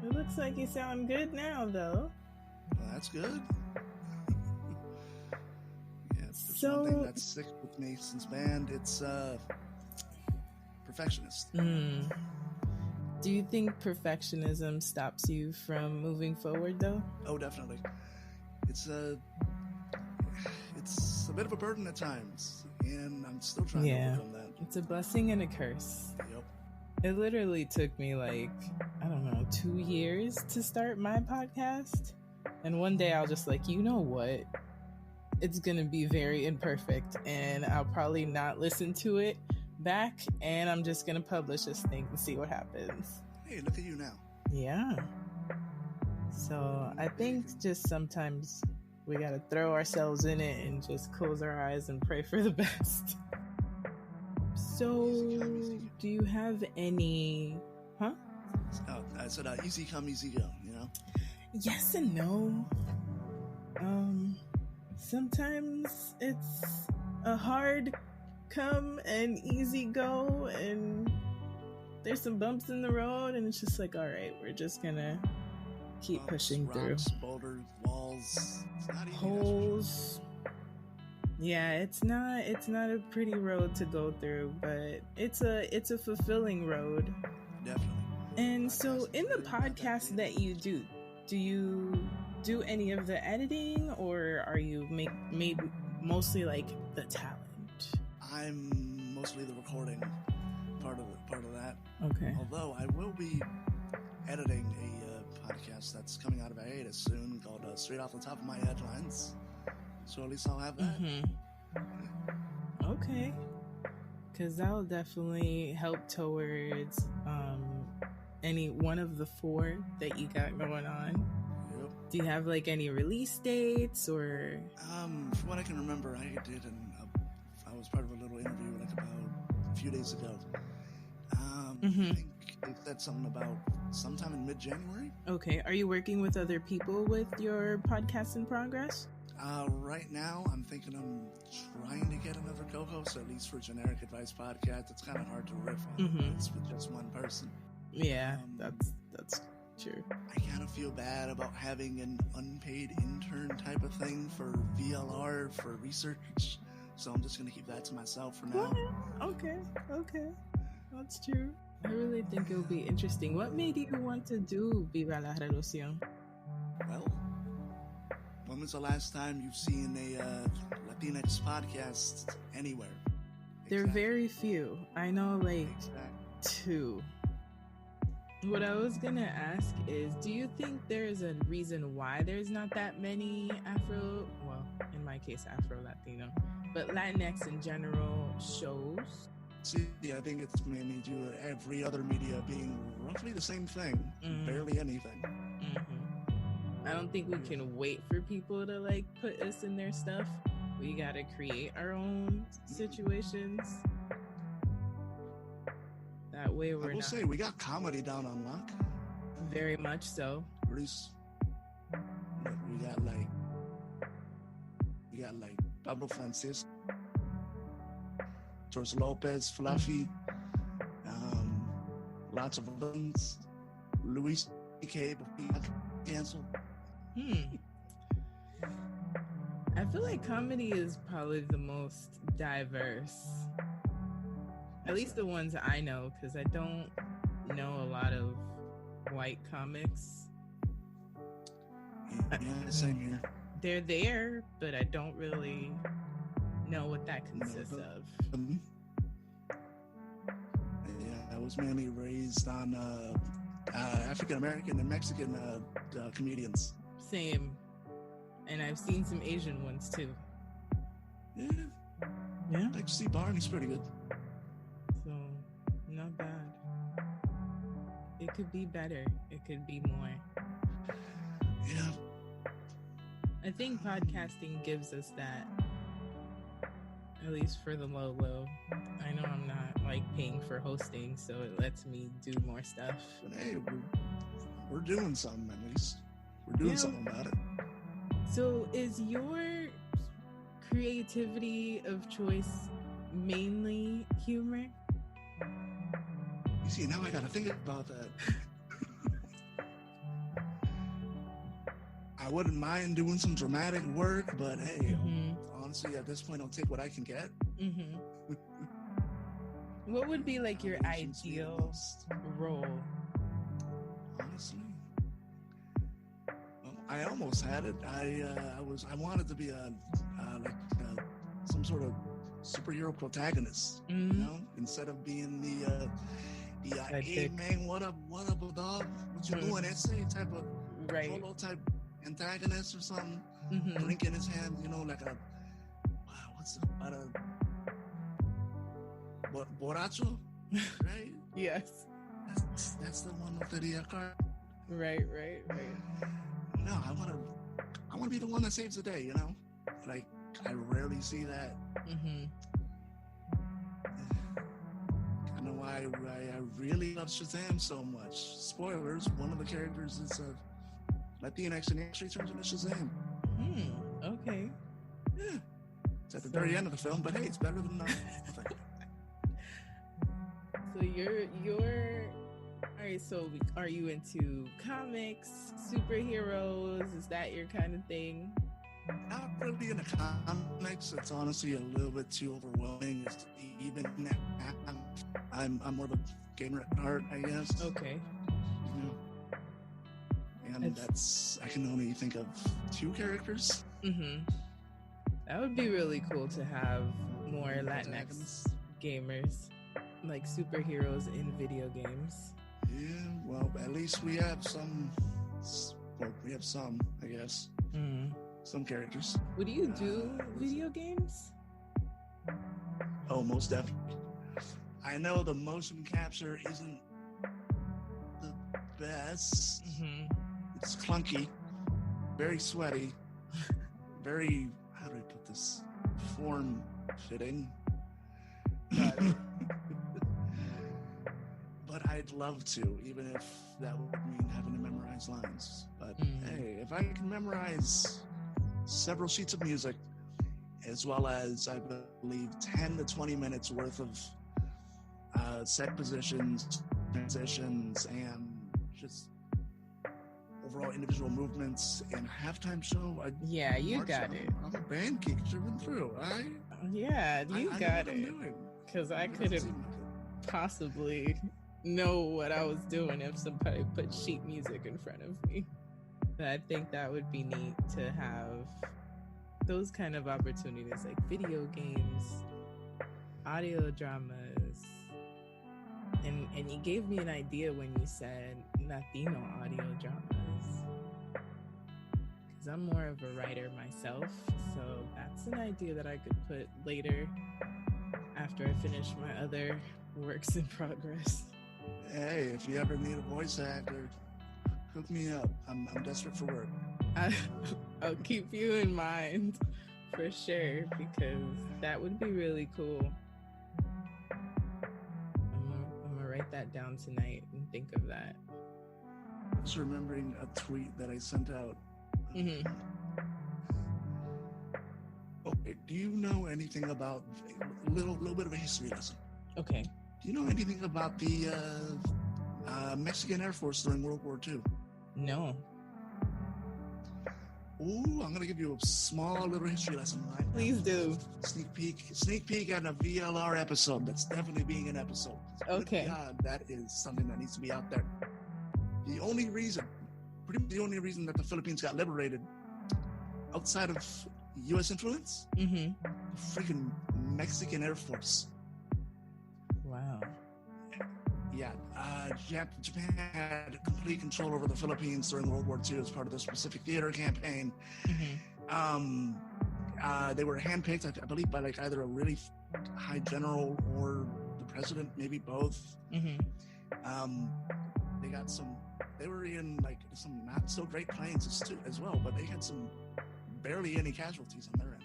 It looks like you sound good now, though. Well, that's good. Yeah, if there's one thing that's sick with me since band, it's perfectionist. Do you think perfectionism stops you from moving forward, though? Oh, definitely. It's a bit of a burden at times, and I'm still trying to overcome that. It's a blessing and a curse. Yep. It literally took me 2 years to start my podcast. And one day I was just like, you know what? It's going to be very imperfect and I'll probably not listen to it back. And I'm just going to publish this thing and see what happens. Hey, look at you now. Yeah. So I think just sometimes we got to throw ourselves in it and just close our eyes and pray for the best. So, do you have any... Huh? Oh, I said easy come, easy go, you know? Yes and no. Sometimes it's a hard come and easy go, and there's some bumps in the road, and it's just like, all right, we're just gonna keep pushing rocks, through. Boulders, walls, holes. Yeah, it's not a pretty road to go through, but it's a fulfilling road. Definitely. And so in the podcast that you do you do any of the editing, or are you made mostly like the talent? I'm mostly the recording part of that. Okay. Although I will be editing a podcast that's coming out of hiatus soon called Straight Off the Top of My Headlines. So at least I'll have that. Okay. Because that'll definitely help towards any one of the 4 that you got going on. Yep. Do you have any release dates or? From what I can remember, I I was part of a little interview about a few days ago. I think they said something about sometime in mid-January. Okay. Are you working with other people with your podcast in progress? Right now, I'm thinking I'm trying to get another co-host, at least for Generic Advice Podcast. It's kind of hard to riff on it's with just one person. Yeah, that's true. I kind of feel bad about having an unpaid intern type of thing for VLR for research, so I'm just going to keep that to myself for now. Okay. That's true. I really think it'll be interesting. What made you want to do Viva la Revolución? Well, when was the last time you've seen a Latinx podcast anywhere? There are very few. I know 2. What I was gonna ask is, do you think there's a reason why there's not that many in my case Afro-Latino, but Latinx in general shows? See, I think it's mainly due to every other media being roughly the same thing, barely anything. I don't think we can wait for people to put us in their stuff. We gotta create our own situations. That way we're not... I will say, we got comedy down on lock. Very much so. At least, we got Pablo Francisco, George Lopez, Fluffy, lots of villains, Louis C.K. canceled. I feel like comedy is probably the most diverse. At least the ones I know, because I don't know a lot of white comics. Yeah, same here. They're there, but I don't really know what that consists of. Yeah, I was mainly raised on African American and Mexican comedians. Same. And I've seen some Asian ones too. Yeah. I like to see Barney's pretty good. So, not bad. It could be better. It could be more. Yeah. I think podcasting gives us that. At least for the low. I know I'm not paying for hosting, so it lets me do more stuff. But hey, we're doing something at least. We're doing something about it. So is your creativity of choice mainly humor? You see, now I gotta think about that. wouldn't mind doing some dramatic work, but hey, honestly, at this point, I'll take what I can get. What would be like your ideal role? Honestly, I almost had it. I wanted to be some sort of superhero protagonist, you know, instead of being the hey man, what up, dog? What you doing? Essay type of polo type antagonist or something. Drink in his hand, you know, like a borracho, right? Yes. That's the one with the card. Right. No, I want to be the one that saves the day, you know? Like, I rarely see that. I know why I really love Shazam so much. Spoilers, one of the characters is Latinx and actually turns into Shazam. Okay. Yeah. It's at the very end of the film, but hey, it's better than nothing. So you're all right, so are you into comics, superheroes? Is that your kind of thing? Not really into comics. It's honestly a little bit too overwhelming. Even I'm more of a gamer at heart, I guess. Okay. And I can only think of 2 characters. That would be really cool to have more Latinx gamers, like superheroes in video games. Yeah, well, at least we have some. Well, we have some, I guess. Some characters. Would you do video games? Oh, most definitely. I know the motion capture isn't the best. It's clunky, very sweaty, very, how do I put this, form-fitting. But I'd love to, even if that would mean having to memorize lines. But hey, if I can memorize several sheets of music, as well as, I believe, 10 to 20 minutes worth of set positions, transitions, and just overall individual movements in a halftime show. You got it. I'm a band geek through and through. Yeah, you got it. Because I couldn't possibly know what I was doing if somebody put sheet music in front of me. But I think that would be neat to have those kind of opportunities, like video games, audio dramas. And you gave me an idea when you said Latino audio dramas, because I'm more of a writer myself, so that's an idea that I could put later after I finish my other works in progress. Hey, if you ever need a voice actor, hook me up. I'm desperate for work. I'll keep you in mind for sure, because that would be really cool. I'm gonna write that down tonight and think of that. I was remembering a tweet that I sent out. Okay, do you know anything about a little bit of a history lesson? Okay. Do you know anything about the Mexican Air Force during World War II? No. Ooh, I'm gonna give you a small little history lesson right now. Please do. Sneak peek at a VLR episode. That's definitely being an episode. Okay. God, that is something that needs to be out there. The only reason that the Philippines got liberated outside of U.S. influence, the freaking Mexican Air Force. Wow. Yeah, Japan had complete control over the Philippines during World War II as part of the Pacific Theater campaign. They were handpicked, I believe, by like either a really high general or the president, maybe both. They were in like some not so great planes as well, but they had some barely any casualties on their end.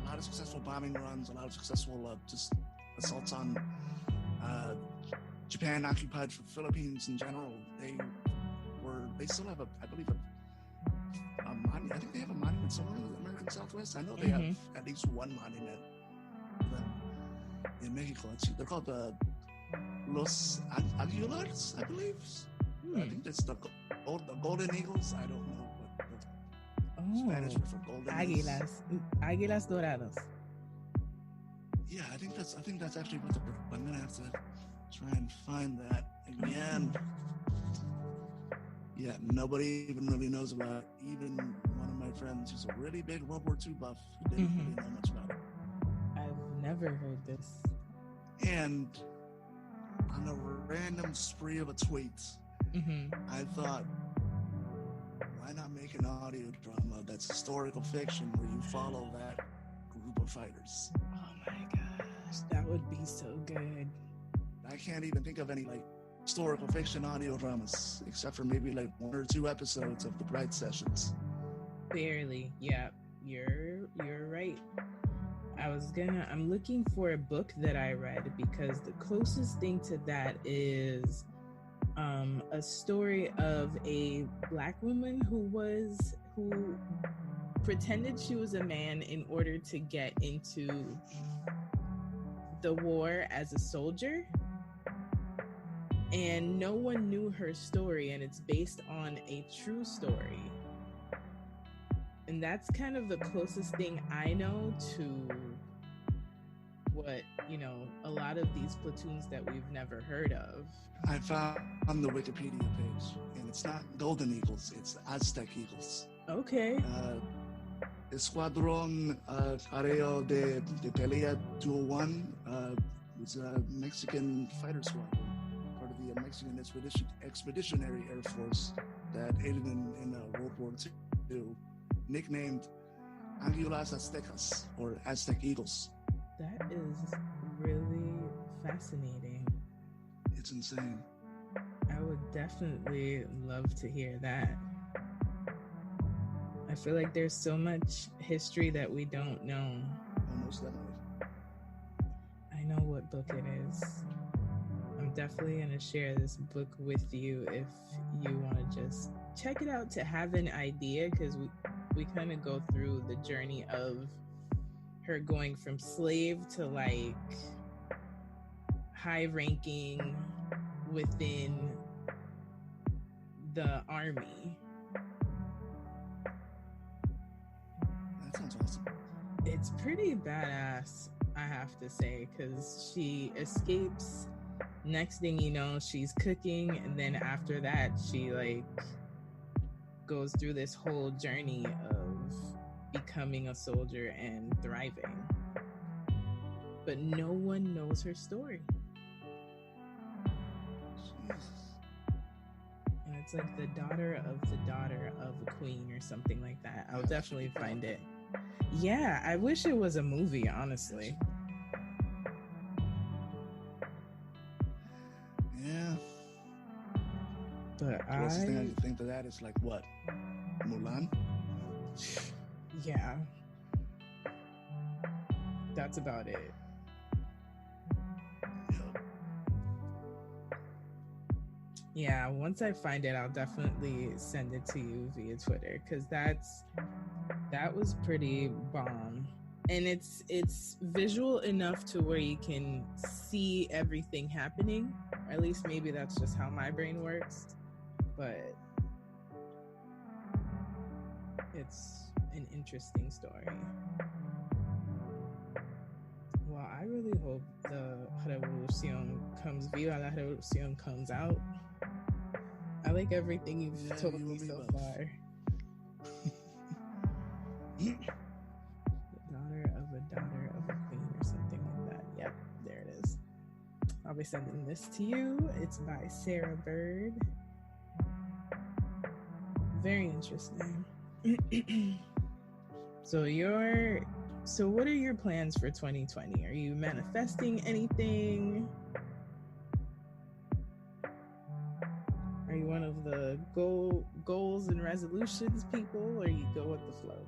A lot of successful bombing runs, a lot of successful just assaults on Japan occupied Philippines in general. They still have I believe a monument. I think they have a monument somewhere in the American Southwest. I know they have at least one monument in Mexico. They're called the Los Aguilars, I believe. I think that's the Golden Eagles. I don't know, but Spanish for golden águilas. Águilas doradas. Yeah, I think that's actually what I'm gonna have to try and find that again. Yeah, nobody even really knows about it. Even one of my friends who's a really big World War II buff who didn't really know much about it. I've never heard this. And on a random spree of a tweet, I thought, why not make an audio drama that's historical fiction where you follow that group of fighters? Oh my gosh, that would be so good. I can't even think of any like historical fiction audio dramas except for maybe like 1 or 2 episodes of the Bright Sessions. Barely. Yeah, you're right. I'm looking for a book that I read because the closest thing to that is a story of a Black woman who pretended she was a man in order to get into the war as a soldier, and no one knew her story, and it's based on a true story. And that's kind of the closest thing I know to what, a lot of these platoons that we've never heard of. I found on the Wikipedia page, and it's not Golden Eagles, it's Aztec Eagles. Okay. Escuadrón Aéreo de Pelea 201 was a Mexican fighter squadron, part of the Mexican Expeditionary Air Force that aided in World War II, nicknamed Águilas Aztecas, or Aztec Eagles. That is really fascinating. It's insane. I would definitely love to hear that. I feel like there's so much history that we don't know. Almost definitely. I know what book it is. I'm definitely going to share this book with you if you want to just check it out to have an idea, because we kind of go through the journey of her going from slave to like high ranking within the army. That sounds awesome. It's pretty badass, I have to say, because she escapes. Next thing you know, she's cooking, and then after that, she like goes through this whole journey of becoming a soldier and thriving. But no one knows her story. Jesus. And it's like the daughter of a queen or something like that. I'll definitely find it. Yeah, I wish it was a movie, honestly. Yeah. But the closest thing I can think to that is like what? Mulan? Yeah. That's about it. Yeah, once I find it, I'll definitely send it to you via Twitter, because that was pretty bomb. And it's visual enough to where you can see everything happening. Or at least maybe that's just how my brain works. But it's an interesting story. Well, I really hope the Revolución Viva la Revolución comes out. I like everything you've told me so far. The daughter of a queen or something like that. Yep, there it is. I'll be sending this to you. It's by Sarah Bird. Very interesting. So what are your plans for 2020? Are you manifesting anything? Are you one of the goals and resolutions people, or you go with the flow?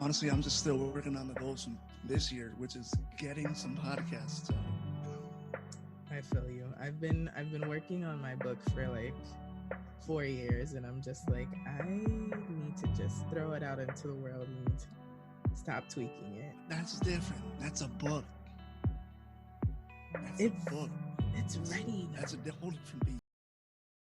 Honestly, I'm just still working on the goals from this year, which is getting some podcasts out. I feel you. I've been working on my book for like 4 years, and I'm just like, I need to just throw it out into the world and stop tweaking it. That's different. That's a book. That's a book. It's ready. That's a whole different beat.